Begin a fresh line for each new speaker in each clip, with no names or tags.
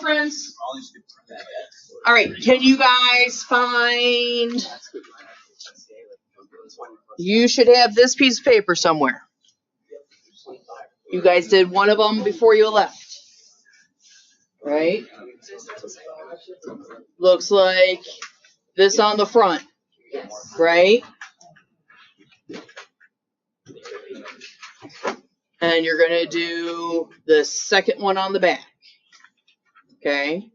Friends. All right, can you guys find? You should have this piece of paper somewhere. You guys did one of them before you left, right? Looks like this on the front, right? And you're gonna do the second one on the back, okay?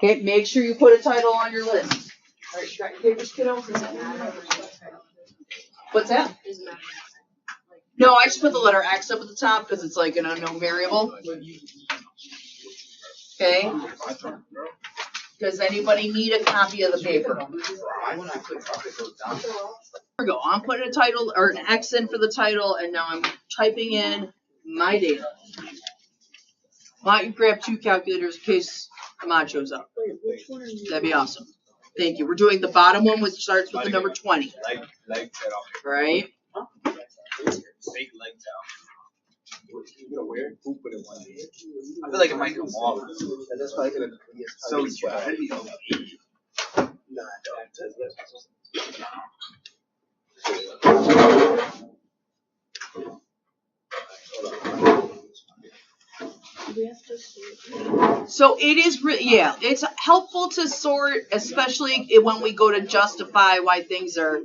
Okay, make sure you put a title on your list. All right, you got your papers, kiddo? What's that? No, I just put the letter X up at the top because it's like an unknown variable. Okay? Does anybody need a copy of the paper? Here we go. I'm putting a title or an X in for the title, and now I'm typing in my data. Why don't you grab 2 calculators in case the mod shows up? That'd be awesome. Thank you. We're doing the bottom one, which starts with the number 20. Right?
Fake legs out. I feel like it might come off. That's probably gonna be so
So it is, yeah, it's helpful to sort, especially when we go to justify why things are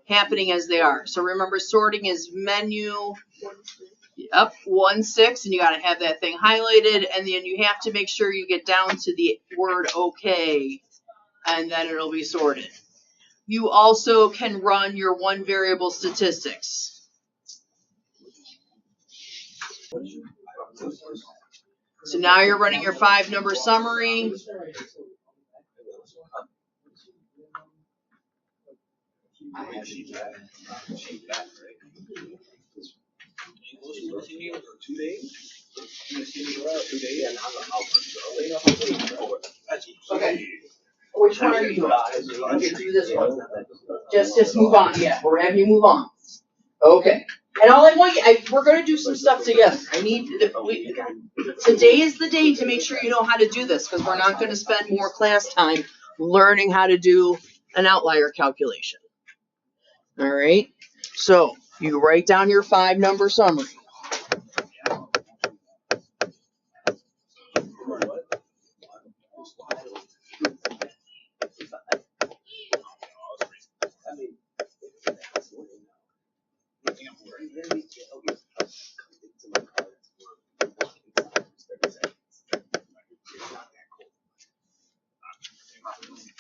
happening as they are. So remember, sorting is menu up 1-6, and you got to have that thing highlighted, and then you have to make sure you get down to the word okay, and then it'll be sorted. You also can run your one variable statistics. So now you're running your 5-number summary. Okay. Which one are you doing? Okay, do this one. Just move on. Yeah, we're having you move on. Okay. And all I want you, we're going to do some stuff together. Today is the day to make sure you know how to do this, because we're not going to spend more class time learning how to do an outlier calculation. All right. So you write down your 5-number summary.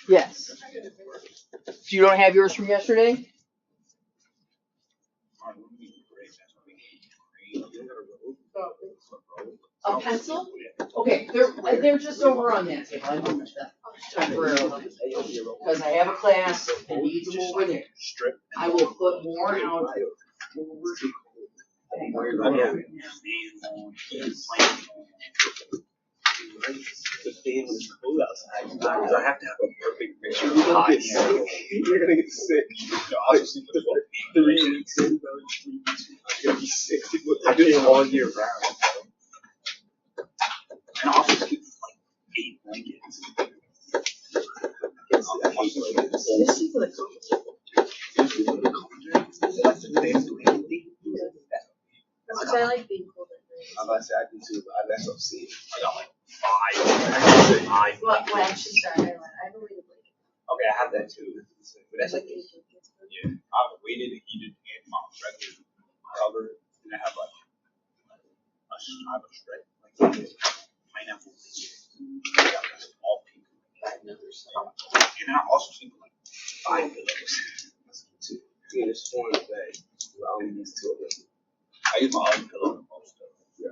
Yes. If you don't have yours from yesterday? A pencil? Okay, they're just over on that table. I moved them temporarily because I have a class that needs them over there. I will put more out.
I have to have a perfect picture. You're gonna get sick. You're gonna get sick. I'll just sleep for 3 weeks. I'm gonna be sick. I do this all year round. And I'll also sleep like 8 blankets.
I like being cold at night.
I'm about to say I do too, but that's what I'm seeing. I got like 5.
Well, actually, sorry, I believe it.
Okay, I have that too. But that's like, yeah, I've waited and heated and my regular cover, and I have like I have a straight like pineapple. I got this all pink. And then I also sleep with like 5 pillows. Yeah, there's 4 in the bed. I only use 2 of them. I use my other pillow for most of it. Yeah,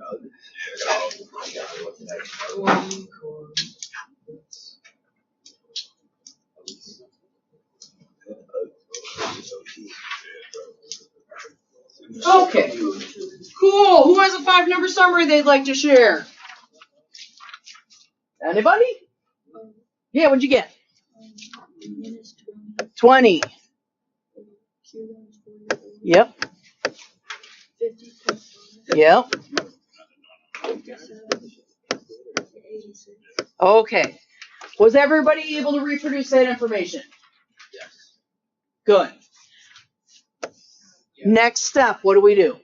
Okay. Cool. Who has a 5-number summary they'd like to share? Anybody? Yeah, what'd you get? 20. Yep. Yep. Okay. Was everybody able to reproduce that information?
Yes.
Good. Next step, what do we do?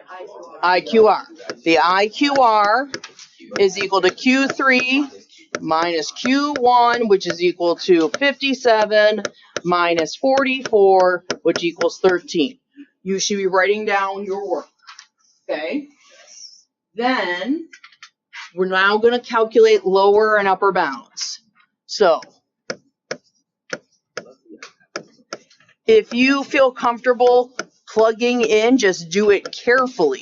The
IQR. The IQR is equal to Q3 minus Q1, which is equal to 57 minus 44, which equals 13. You should be writing down your work. Okay? Then we're now going to calculate lower and upper bounds. So if you feel comfortable plugging in, just do it carefully.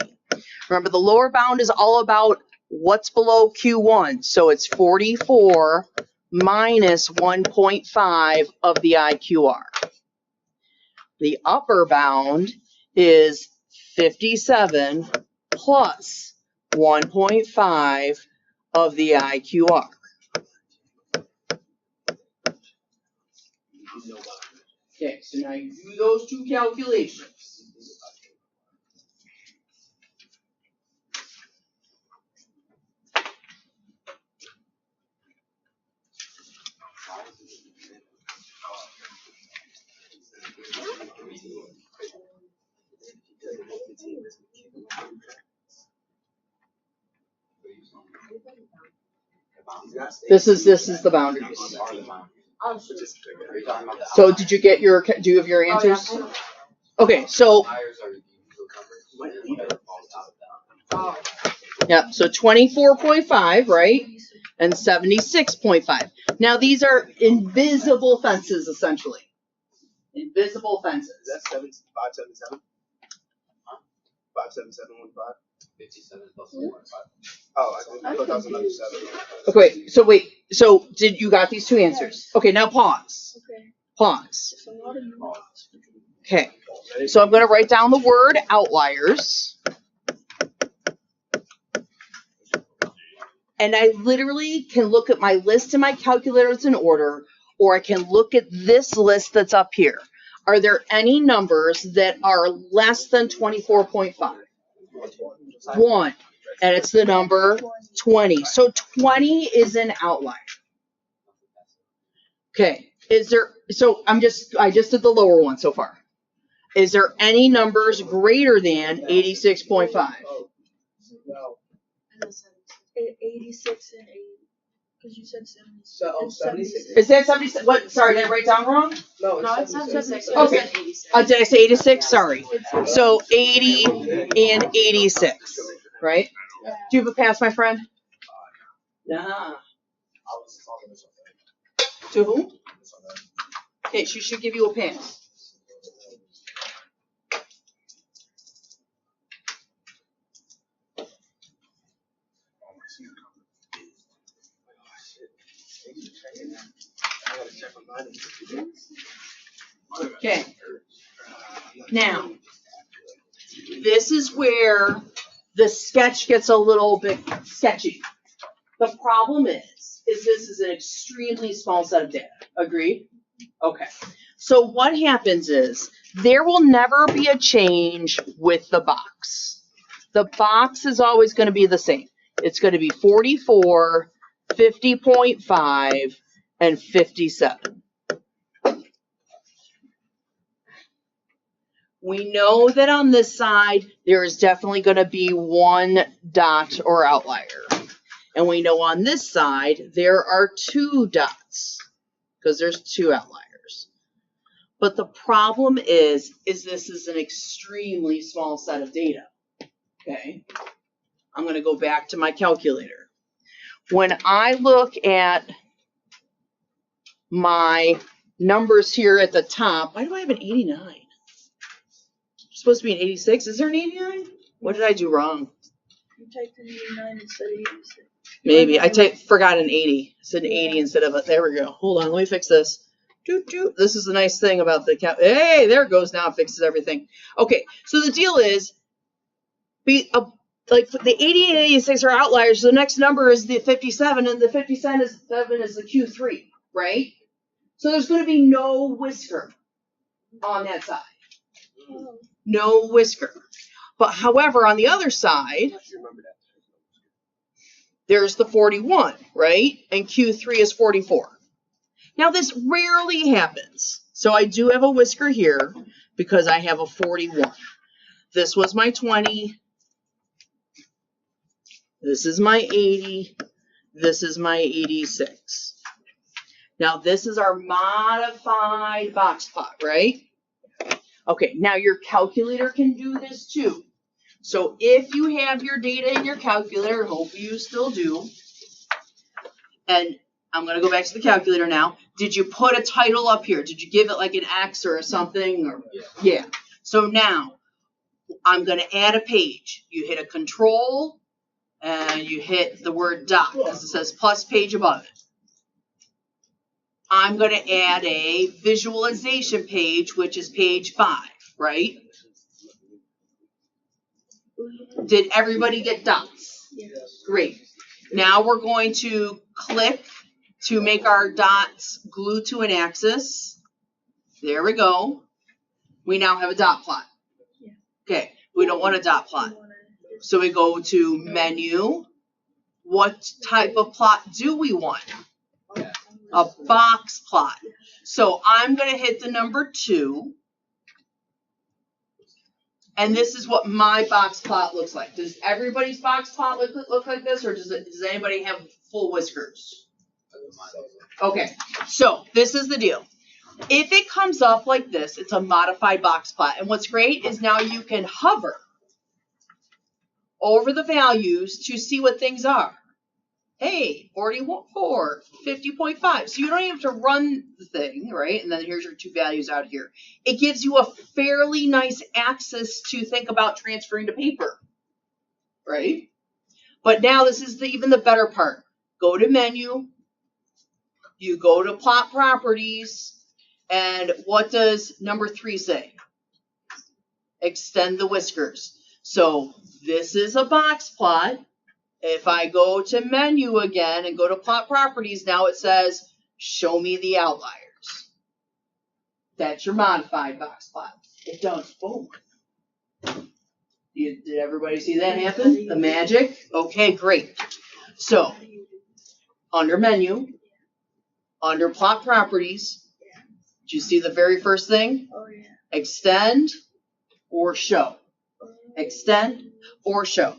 Remember, the lower bound is all about what's below Q1. So it's 44 minus 1.5 of the IQR. The upper bound is 57 plus 1.5 of the IQR. Okay, so now you do those two calculations. This is the boundaries. So did you get your, do you have your answers? Okay, so yeah, so 24.5, right? And 76.5. Now these are invisible fences, essentially. Invisible fences.
Is that 577? 57715? 57 plus 1.5. Oh, I thought that was another 7.
Okay, so did you got these two answers? Okay, now pause.
Okay.
Pause.
It's a lot of numbers.
Okay, so I'm going to write down the word outliers. And I literally can look at my list and my calculators in order, or I can look at this list that's up here. Are there any numbers that are less than 24.5? 1. And it's the number 20. So 20 is an outlier. Okay. So I just did the lower one so far. Is there any numbers greater than 86.5?
No.
86 and 80. Because you said 70.
So, 76.
Is that 76? What? Sorry, did I write down wrong?
No,
No,
it's
it's
76.
76.
Okay.
It said 86.
Did I say 86? Sorry. So 80 and 86, right? Do you have a pass, my friend? Yeah. To who? Okay, she should give you a pass. Okay. Now, this is where the sketch gets a little bit sketchy. The problem is this is an extremely small set of data. Agreed? Okay. So what happens is there will never be a change with the box. The box is always going to be the same. It's going to be 44, 50.5, and 57. We know that on this side, there is definitely going to be one dot or outlier. And we know on this side, there are 2 dots because there's 2 outliers. But the problem is this is an extremely small set of data. Okay. I'm going to go back to my calculator. When I look at my numbers here at the top, why do I have an 89? It's supposed to be an 86. Is there an 89? What did I do wrong?
You typed in 89 instead of 86.
Maybe. I forgot an 80. I said an 80 instead of a, there we go. Hold on, let me fix this. This is the nice thing about the hey, there it goes now. It fixes everything. Okay, so the deal is, like the 80 and 86 are outliers. So the next number is the 57, and the 57 is the Q3, right? So there's going to be no whisker on that side. No whisker. But however, on the other side, There's the 41, right? And Q3 is 44. Now this rarely happens. So I do have a whisker here because I have a 41. This was my 20. This is my 80. This is my 86. Now this is our modified box plot, right? Okay, now your calculator can do this too. So if you have your data in your calculator, hope you still do, and I'm going to go back to the calculator now. Did you put a title up here? Did you give it like an X or something? Or, yeah. So now I'm going to add a page. You hit a control and you hit the word dot because it says plus page above it. I'm going to add a visualization page, which is page 5, right? Did everybody get dots?
Yes.
Great. Now we're going to click to make our dots glue to an axis. There we go. We now have a dot plot. Okay, we don't want a dot plot. So we go to menu. What type of plot do we want? A box plot. So I'm going to hit the number 2. And this is what my box plot looks like. Does everybody's box plot look like this, or does anybody have full whiskers? Okay, so this is the deal. If it comes up like this, it's a modified box plot. And what's great is now you can hover over the values to see what things are. Hey, 44, 50.5. So you don't even have to run the thing, right? And then here's your 2 values out here. It gives you a fairly nice access to think about transferring to paper, right? But now this is even the better part. Go to menu. You go to plot properties. And what does number 3 say? Extend the whiskers. So this is a box plot. If I go to menu again and go to plot properties, now it says, show me the outliers. That's your modified box plot. It does. Boom. Did everybody see that happen? The magic? Okay, great. So, under menu, under plot properties, did you see the very first thing?
Oh, yeah.
Extend or show. Extend or show.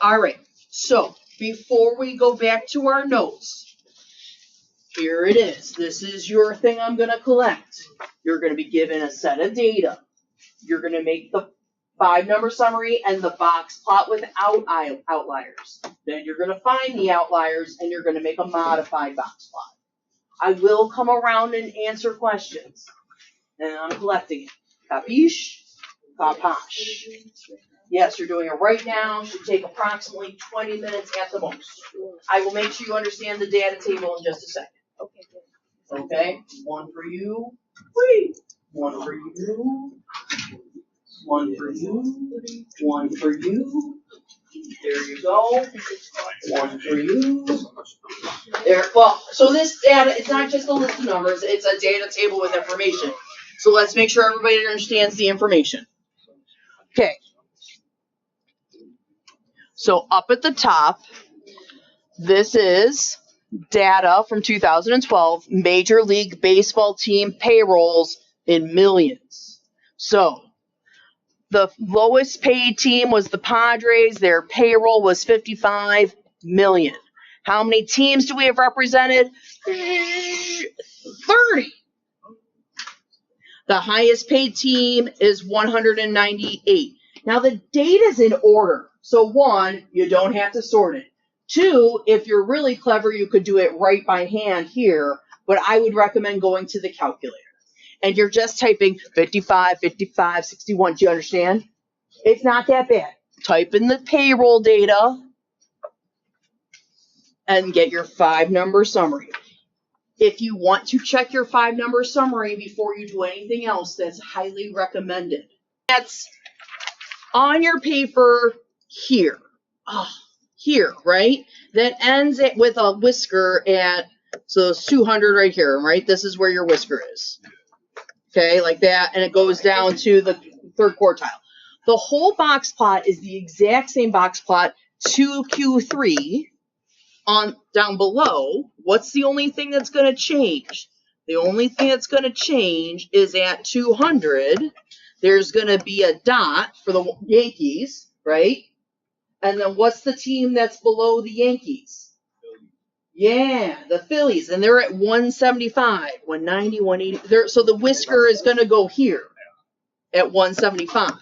All right. So, before we go back to our notes, here it is. This is your thing I'm going to collect. You're going to be given a set of data. You're going to make the 5-number summary and the box plot without outliers. Then you're going to find the outliers and you're going to make a modified box plot. I will come around and answer questions. And I'm collecting it. Capiche? Capash. Yes, you're doing it right now. Should take approximately 20 minutes at the most. I will make sure you understand the data table in just a second.
Okay, good.
Okay? 1 for you. Whee! 1 for you. 1 for you. 1 for you. There you go. 1 for you. There. Well, so this data, it's not just a list of numbers. It's a data table with information. So let's make sure everybody understands the information. Okay. So up at the top, this is data from 2012, Major League Baseball team payrolls in millions. So the lowest paid team was the Padres. Their payroll was $55 million. How many teams do we have represented? 30. The highest paid team is 198. Now the data's in order. So 1, you don't have to sort it. 2, if you're really clever, you could do it right by hand here, but I would recommend going to the calculator. And you're just typing 55, 55, 61. Do you understand? It's not that bad. Type in the payroll data and get your 5-number summary. If you want to check your 5-number summary before you do anything else, that's highly recommended. That's on your paper here. Here, right? That ends it with a whisker at, so it's 200 right here, right? This is where your whisker is. Okay, like that, and it goes down to the 3rd quartile. The whole box plot is the exact same box plot to Q3, on down below, what's the only thing that's going to change? The only thing that's going to change is at 200, there's going to be a dot for the Yankees, right? And then what's the team that's below the Yankees? Yeah, the Phillies. And they're at 175, 190, 180. So the whisker is going to go here at 175.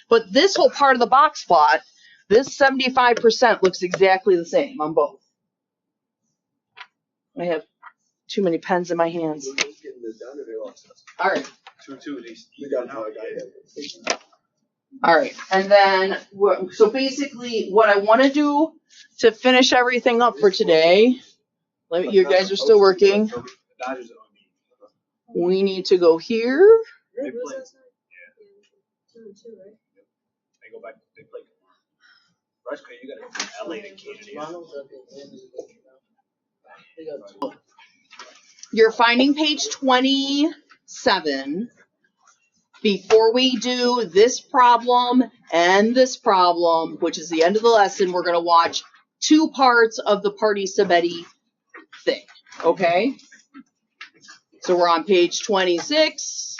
But this whole part of the box plot, this 75% looks exactly the same on both. I have too many pens in my hands. All right. All right. And then, so basically what I want to do to finish everything up for today, you guys are still working. We need to go here.
They go back. They play. That's crazy. You got to go to LA to Canada.
You're finding page 27. Before we do this problem and this problem, which is the end of the lesson, we're going to watch 2 parts of the Party Sabetti thing. Okay? So we're on page 26.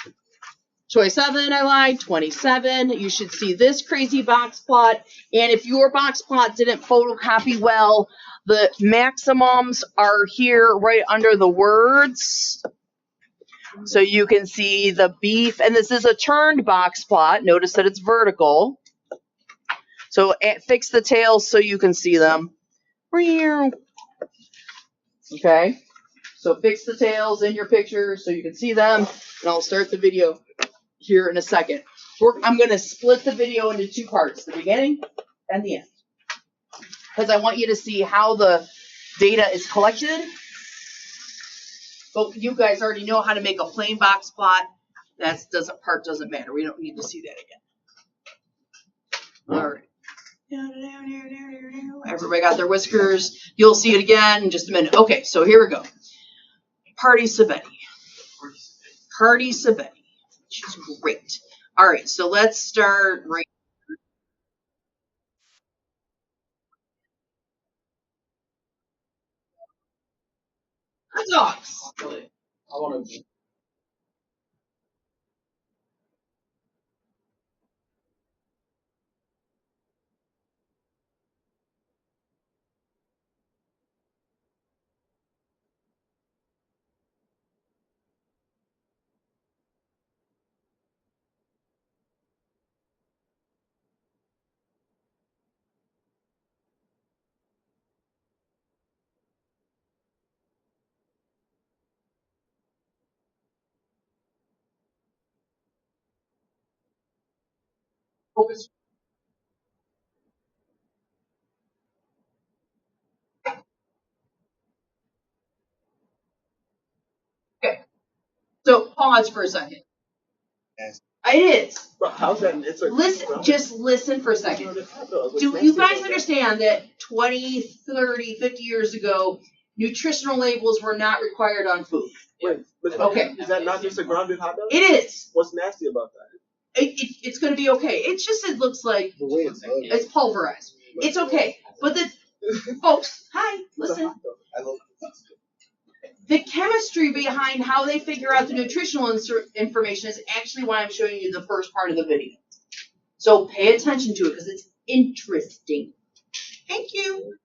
27, I lied. 27. You should see this crazy box plot. And if your box plot didn't photocopy well, the maximums are here right under the words. So you can see the beef. And this is a turned box plot. Notice that it's vertical. So fix the tails so you can see them. Okay? So fix the tails in your picture so you can see them. And I'll start the video here in a second. I'm going to split the video into 2 parts, the beginning and the end. Because I want you to see how the data is collected. But you guys already know how to make a plain box plot. That doesn't matter. We don't need to see that again. All right. Everybody got their whiskers. You'll see it again in just a minute. Okay, so here we go. Party Sabetti. Party Sabetti. She's great. All right, so let's start right. Hot dogs.
I want to.
Focus. Okay, so pause for a second.
Yes.
It is.
Bro, how's that? It's like,
Listen, just listen for a second. Do you guys understand that 20, 30, 50 years ago, nutritional labels were not required on food?
Wait, but
Okay.
Is that not just a grounded hot dog?
It is.
What's nasty about that?
It's going to be okay. It's just, it looks like
The way it's
pulverized. It's okay. But the folks, hi, listen.
I love
The chemistry behind how they figure out the nutritional information is actually why I'm showing you the first part of the video. So pay attention to it because it's interesting. Thank you.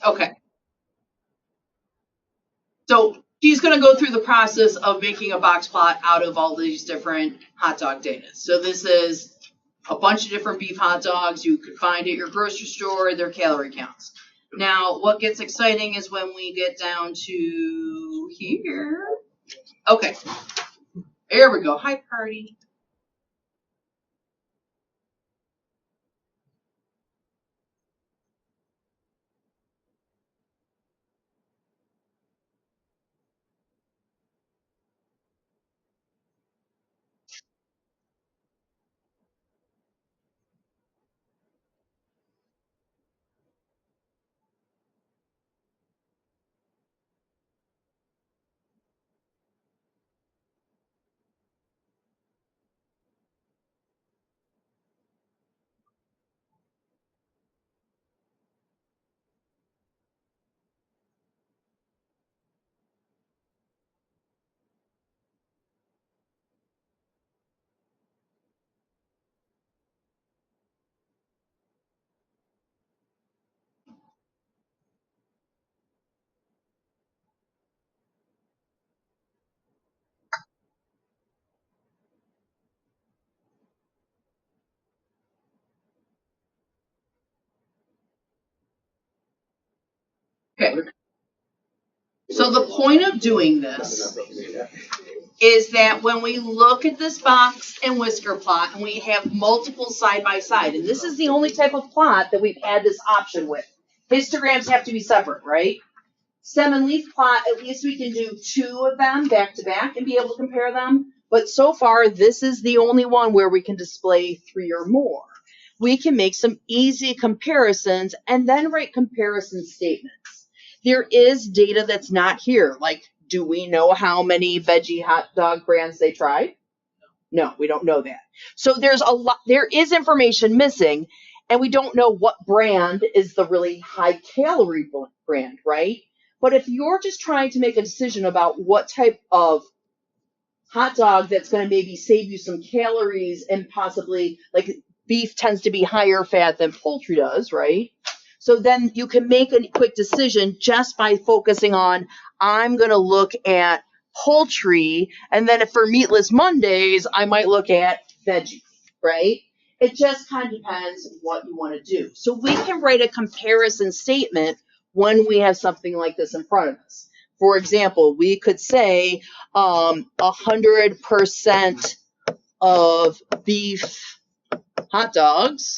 Okay. So she's going to go through the process of making a box plot out of all these different hot dog data. So this is a bunch of different beef hot dogs you could find at your grocery store, their calorie counts. Now, what gets exciting is when we get down to here. Okay, there we go. Hi, party. Okay. So the point of doing this is that when we look at this box and whisker plot and we have multiple side by side, and this is the only type of plot that we've had this option with. Histograms have to be separate, right? Stem and leaf plot, at least we can do two of them back to back and be able to compare them. But so far, this is the only one where we can display three or more. We can make some easy comparisons and then write comparison statements. There is data that's not here, like do we know how many veggie hot dog brands they tried? No, we don't know that. So there's a lot, there is information missing, and we don't know what brand is the really high calorie brand, right? But if you're just trying to make a decision about what type of hot dog that's going to maybe save you some calories and possibly like beef tends to be higher fat than poultry does, right? So then you can make a quick decision just by focusing on, I'm going to look at poultry, and then if for meatless Mondays, I might look at veggie, right? It just kind of depends what you want to do. So we can write a comparison statement when we have something like this in front of us. For example, we could say 100% of beef hot dogs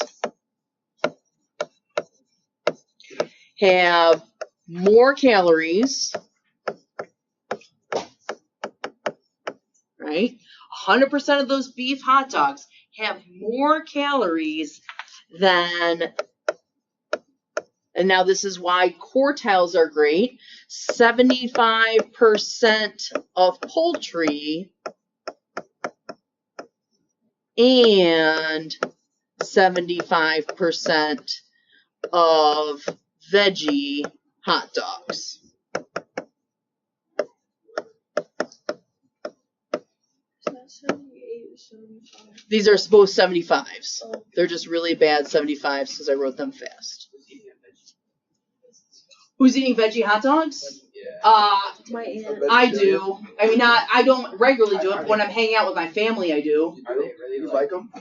have more calories, right? 100% of those beef hot dogs have more calories than, and now this is why quartiles are great, 75% of poultry and 75% of veggie hot dogs.
Is that 78 or 75?
These are both 75s.
Oh,
They're just really bad 75s because I wrote them fast. Who's eating veggie hot dogs?
my aunt.
I do. I mean, I don't regularly do it, but when I'm hanging out with my family, I do.
You like them?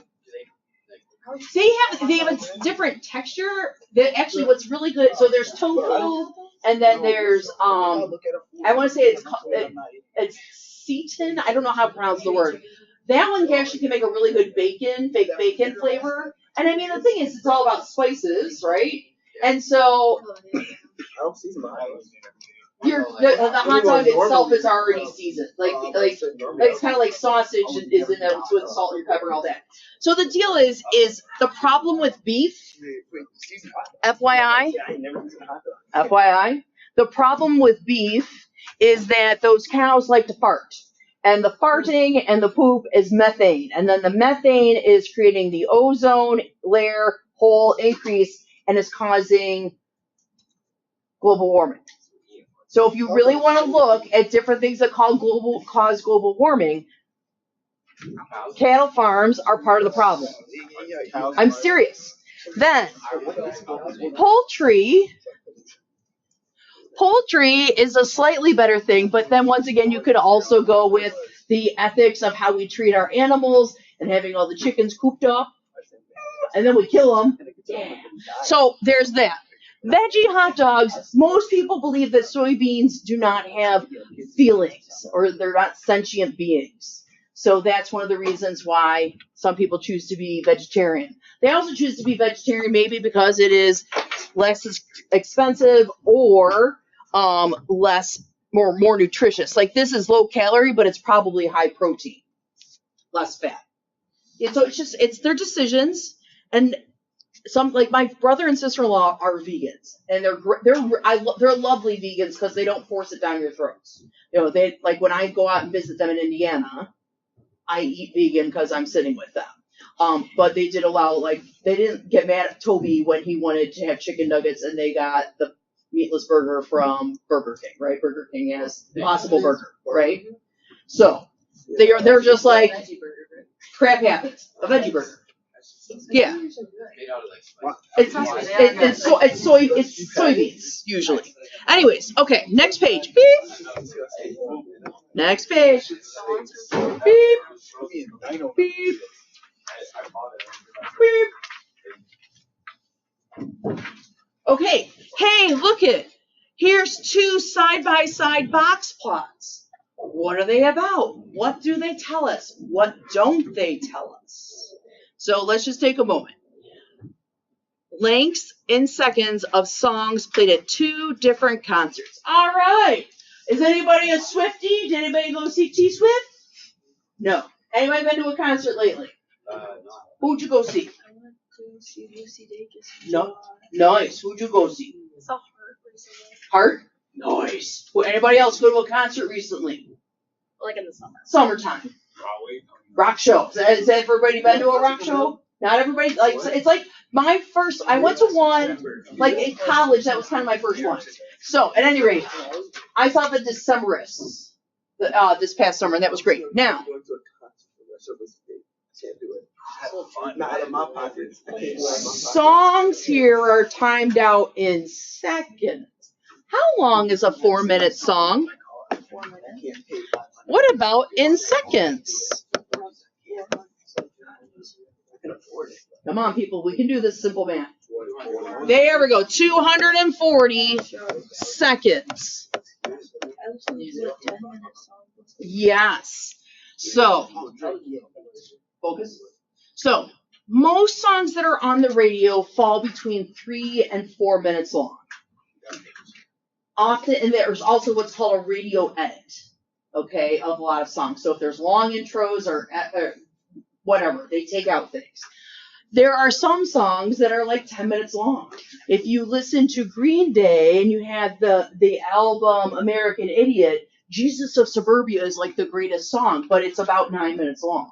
They have a different texture. They actually, what's really good. So there's tofu, and then there's I want to say it's seitan. I don't know how to pronounce the word. That one actually can make a really good fake bacon flavor. And I mean, the thing is, it's all about spices, right? And so the hot dog itself is already seasoned. Like it's kind of like sausage is in there with salt and pepper and all that. So the deal is the problem with beef, FYI, the problem with beef is that those cows like to fart. And the farting and the poop is methane. And then the methane is creating the ozone layer hole increase and is causing global warming. So if you really want to look at different things that cause global warming, cattle farms are part of the problem. I'm serious. Then poultry Poultry is a slightly better thing, but then once again, you could also go with the ethics of how we treat our animals and having all the chickens cooped up, and then we kill them. So there's that. Veggie hot dogs, most people believe that soybeans do not have feelings or they're not sentient beings. So that's one of the reasons why some people choose to be vegetarian. They also choose to be vegetarian maybe because it is less expensive or more nutritious. Like this is low calorie, but it's probably high protein, less fat. And so it's their decisions. And some, like my brother and sister-in-law are vegans, and they're lovely vegans because they don't force it down your throats. You know, they like when I go out and visit them in Indiana, I eat vegan because I'm sitting with them. But they did allow, like, they didn't get mad at Toby when he wanted to have chicken nuggets, and they got the meatless burger from Burger King, right? Burger King has Impossible Burger, right? So they're just like, crap happens, a veggie burger. Yeah. It's soybeans usually. Anyways, okay, next page. Beep. Next page. Beep. Beep. Beep. Okay. Hey, look it. Here's two side-by-side box plots. What are they about? What do they tell us? What don't they tell us? So let's just take a moment. Lengths in seconds of songs played at two different concerts. All right. Is anybody a Swiftie? Did anybody go see T Swift? No. Anybody been to a concert lately? Who'd you go see?
I went to see Lucy Dacus.
No. Nice. Who'd you go see?
Saw Heart recently.
Heart? Nice. Well, anybody else go to a concert recently?
Like in the summer.
Summertime. Rock show. Has everybody been to a rock show? Not everybody. Like it's like my first. I went to one like in college. That was kind of my first one. So at any rate, I saw the Decemberists this past summer, and that was great. Now, songs here are timed out in seconds. How long is a 4-minute song?
4 minutes.
What about in seconds? Come on, people. We can do this simple math. There we go. 240 seconds.
I listened to a 10-minute song.
Yes. So, focus. So, most songs that are on the radio fall between 3 and 4 minutes long. Often, and there's also what's called a radio edit, okay, of a lot of songs. So if there's long intros or whatever, they take out things. There are some songs that are like 10 minutes long. If you listen to Green Day and you have the album American Idiot, Jesus of Suburbia is like the greatest song, but it's about 9 minutes long.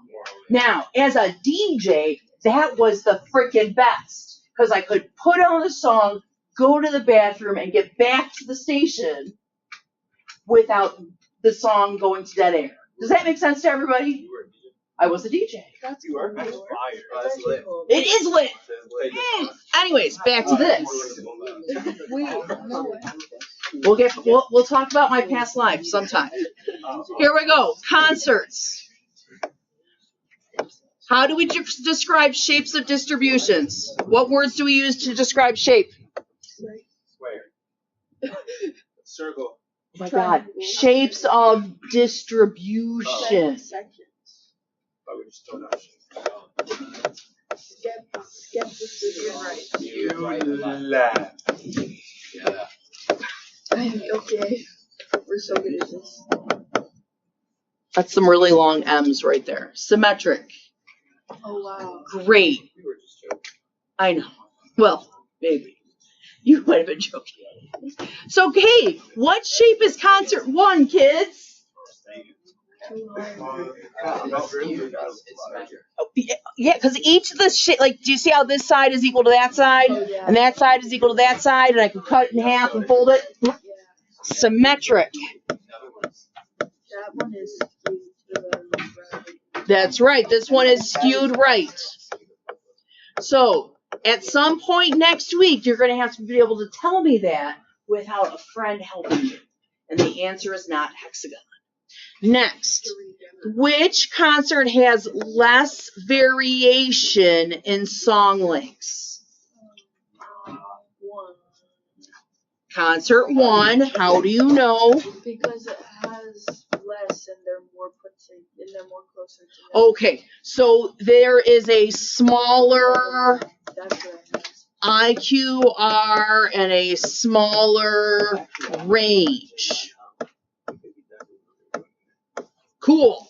Now, as a DJ, that was the freaking best because I could put on the song, go to the bathroom, and get back to the station without the song going to dead air. Does that make sense to everybody? I was a DJ.
That's
You are
cool.
fire.
That's actually cool.
It is lit. Anyways, back to this. We'll talk about my past life sometime. Here we go. Concerts. How do we describe shapes of distributions? What words do we use to describe shape?
Square. Circle.
Oh my God. Shapes of distribution.
But we just don't know.
Skip distribution right.
You laugh.
Okay. We're so good at this.
That's some really long M's right there. Symmetric.
Oh wow.
Great.
We were just joking.
I know. Well, maybe. You might have been joking. So, hey, what shape is concert 1, kids? Oh, yeah, because each of the shape, like, do you see how this side is equal to that side?
Oh, yeah.
And that side is equal to that side, and I can cut it in half and fold it?
Yeah.
Symmetric.
That one is skewed to the right.
That's right. This one is skewed right. So, at some point next week, you're going to have to be able to tell me that without a friend helping you? And the answer is not hexagon. Next, which concert has less variation in song lengths?
One.
Concert 1, how do you know?
Because it has less and they're more closer to that.
Okay, so there is a smaller
That's what I meant.
IQR and a smaller range. Cool.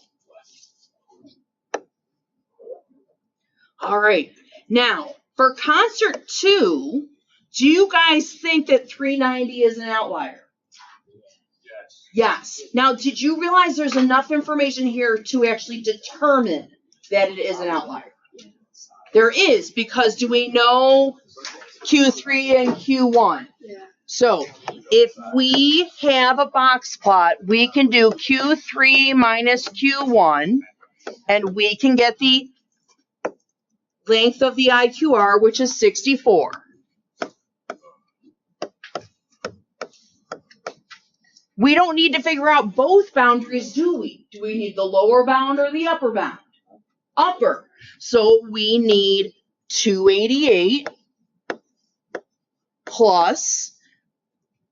All right. Now, for concert 2, do you guys think that 390 is an outlier?
Yes.
Yes. Now, did you realize there's enough information here to actually determine that it is an outlier? There is, because do we know Q3 and Q1?
Yeah.
So if we have a box plot, we can do Q3 minus Q1, and we can get the length of the IQR, which is 64. We don't need to figure out both boundaries, do we? Do we need the lower bound or the upper bound? Upper. So we need 288 plus,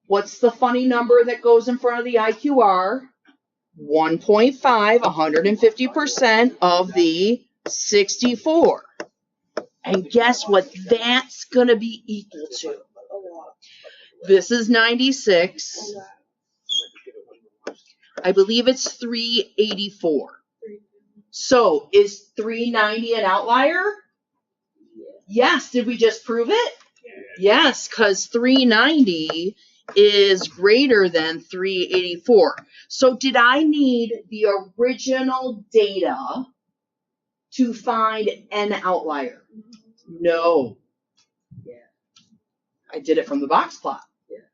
what's the funny number that goes in front of the IQR? 1.5, 150% of the 64. And guess what that's going to be equal to? This is 96. I believe it's 384. So is 390 an outlier? Yes. Did we just prove it? Yes, because 390 is greater than 384. So did I need the original data to find an outlier? No. I did it from the box plot.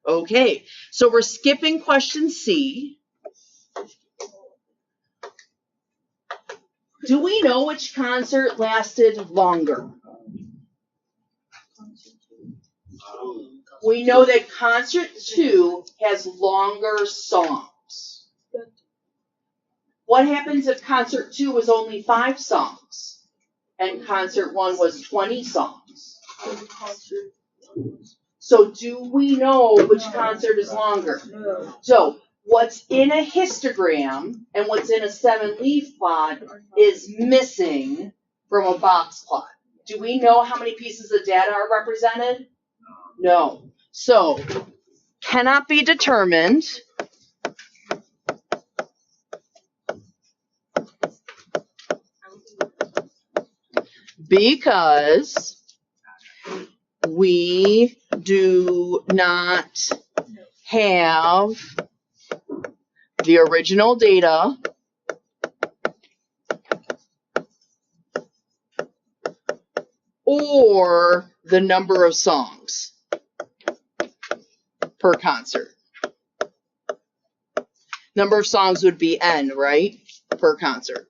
Okay, so we're skipping question C. Do we know which concert lasted longer? We know that concert 2 has longer songs. What happens if concert 2 was only 5 songs and concert 1 was 20 songs? So do we know which concert is longer?
No.
So what's in a histogram and what's in a 7-leaf plot is missing from a box plot. Do we know how many pieces of data are represented? No. So, cannot be determined because we do not have the original data or the number of songs per concert. Number of songs would be N, right? Per concert.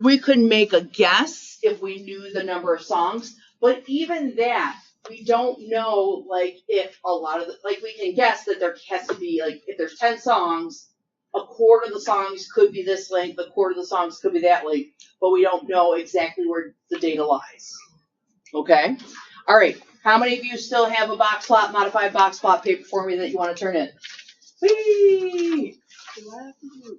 We could make a guess if we knew the number of songs, but even that, we don't know, like, if a lot of the, like, we can guess that there has to be, like, if there's 10 songs, a quarter of the songs could be this length, a quarter of the songs could be that length, but we don't know exactly where the data lies. Okay? All right. How many of you still have a box plot, modified box plot paper for me that you want to turn in? Whee!
Do I have to do it?